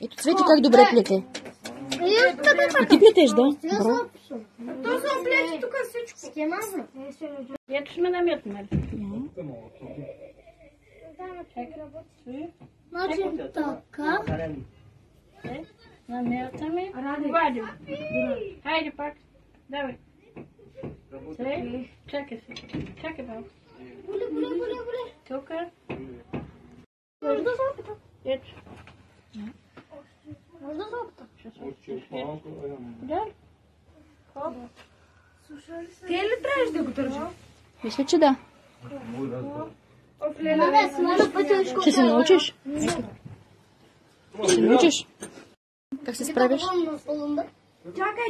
Ето Цвети как добре плете. И ти плетеш, да? Браво. То са плети тук всичко. Ето сме наметнали. Значи така. Наметаме. Вадим. Хайде пак. Давай. Чакай се. Чакай малко. Тук. Може да се опитам. Ето. Може да се опитам. Да. Те ли трябваш да го държа? Мисля, че да. Абе, смана пътя школа. Ще се научиш? Ще се научиш? Как се справиш? Чакай,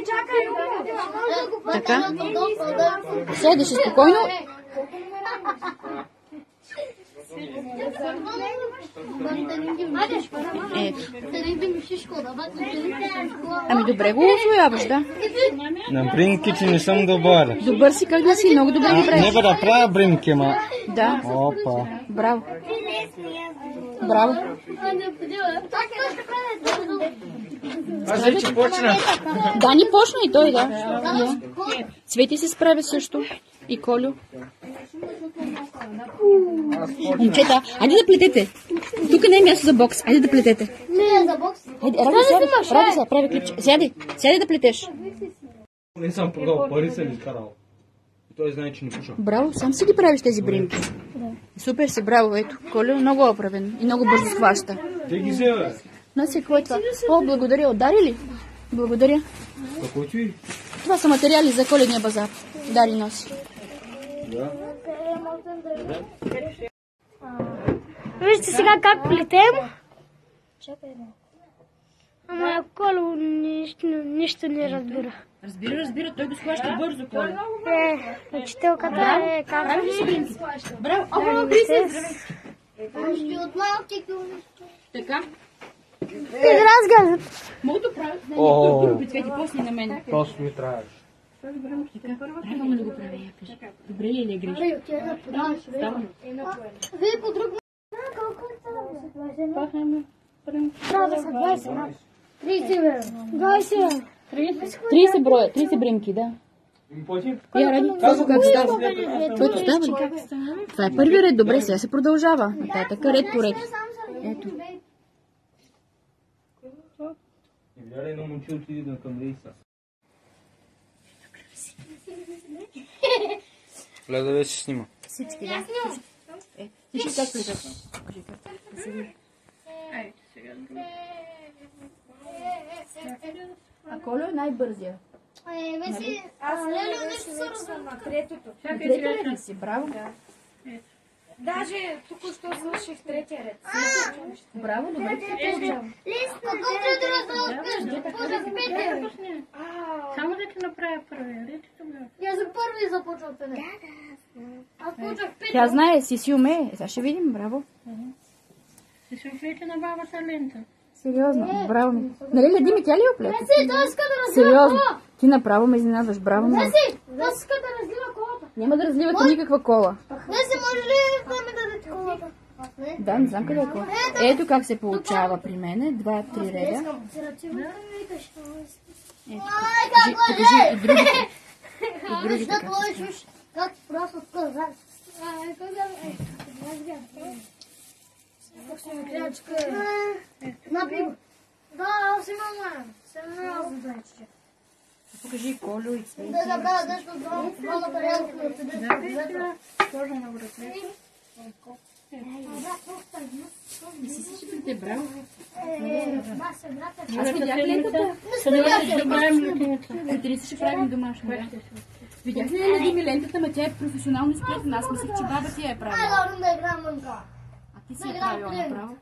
Така. Седиш спокойно. Ами добре го усвояваш, да. На бринки, че не съм добър. Добър си, как да си, много добре го правиш. Не бе да правя бринки, ма. Да. Опа. Браво. Браво. Аз вече почна. Дани почна и той, да. Цвети се справя също. И Колю. Момчета, айде да плетете. Тук не е място за бокс. Айде да плетете. Не е за бокс. Айде, Ради се, прави клипче. Сяди да плетеш. Не съм продал, пари съм изкарал. И той знае, че не пуша. Браво, сам си ги правиш тези бримки. Супер си, браво, ето. Колю много оправен и много бързо схваща. Те ги взема. Носи, какво е това? О, благодаря. Отдари ли? Благодаря. Какво ти? Това са материали за коледния базар. Дари носи. Да. Вижте сега как плетем. Чакай да. Ама Коло нищо не разбира. Разбира, той го схваща бързо, Колю. Учителката е как... Браво, о, Криси, От малки така. те разгазят. Мога да правя. Първо Цвети, после на мен. Просто ми трябваш. Правилно да го правя, я кажа. Добре ли е гриш? Вие по друг... Колко е това? Да, са 20. 30. 30 броя, 30 бримки, да. Я Ради, какво как става? Което става ли? Това е първи ред, добре, сега се продължава. Нататък, ред по ред. Ето. И видя ли едно момче отиде към Лейса? Влезе вече снима. Всички, да. Всички как плетат? А Колю е най-бързия. Аз нещо се развърна на третото. Третия ред си, браво. Даже току-що свърших третия ред. Браво, добре се получава. Само да ти направя първия ред. Я за първи започвам пене. Аз почвах пене. Тя знае, си умее. Сега ще видим, браво. Си се оплете на бабата лента. Сериозно, браво ми. Нали леди ми, тя ли оплете? Неси, той иска да разлива Сериозно. кола. Ти направо ме изненадваш, браво ми. Неси, той иска да разлива колата. Няма да разливате никаква кола. Неси, може ли да ми дадете колата? Да, не знам къде е кола. Ето как се получава при мене. 2-3 реда. Покажи и другите. И другите как се случва. Как просто каза. Да, аз имам сериозно зайче. Покажи Колю и Цвети. Да забравя нещо два материалите да се дадат. Тоже на врата. И си всичките, браво. Аз Аз видях лентата. Ще правим лютиница. Лютиница ще правим домашно, да. Видях ли Леди ми лентата, ма тя е професионално изплетена. Аз мислех, че баба ти я е правила. Айде, да играем мънка. А ти си я правила направо.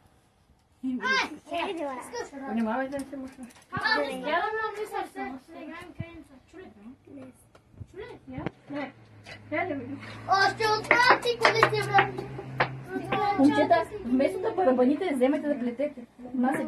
Внимавай да не се мушна. Още отправя ти къде ти върви. Момчета, вместо да барабаните, вземете да плетете. Нас е